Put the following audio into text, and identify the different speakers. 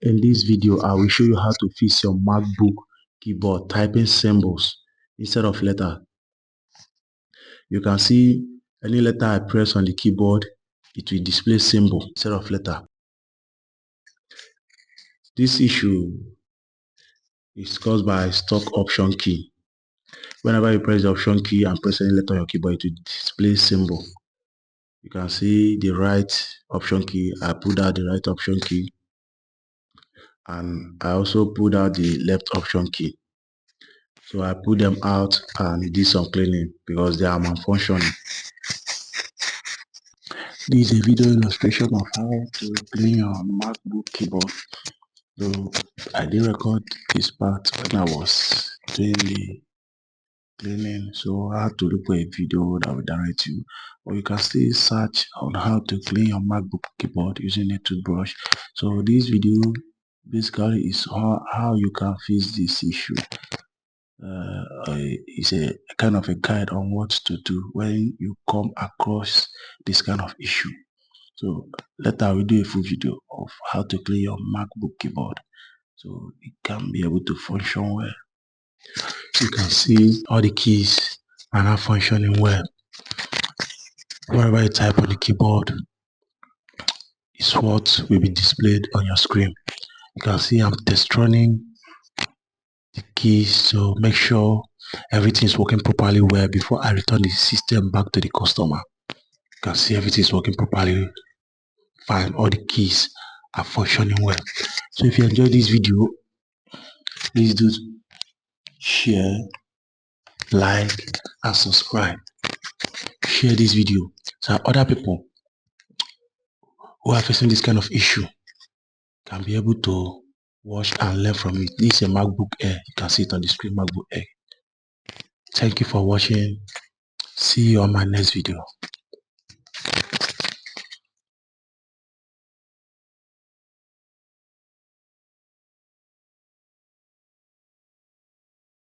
Speaker 1: In this video, I will show you how to fix your MacBook keyboard typing symbols instead of letter. You can see any letter I press on the keyboard, it will display symbol instead of letter. This issue is caused by stuck option key. Whenever you press the option key and press any letter on your keyboard, it will display symbol. You can see the right option key. I pulled out the right option key, and I also pulled out the left option key. So I pulled them out and did some cleaning because they are malfunctioning. This is a video illustration of how to clean your MacBook keyboard. So I did record this part when I was doing the cleaning, so I had to look for a video that will direct you, or you can still search on how to clean your MacBook keyboard using a toothbrush. So this video basically is how you can fix this issue. It's a kind of a guide on what to do when you come across this kind of issue. So later I will do a full video of how to clean your MacBook keyboard so it can be able to function well. You can see all the keys are not functioning well. Whatever you type on the keyboard is what will be displayed on your screen. You can see I'm test running the keys to make sure everything is working properly well before I return the system back to the customer. You can see everything is working properly fine. All the keys are functioning well. So if you enjoyed this video, please do share, like, and subscribe. Share this video so other people who are facing this kind of issue can be able to watch and learn from it. This is a MacBook Air. You can see it on the screen, MacBook Air. Thank you for watching. See you on my next video.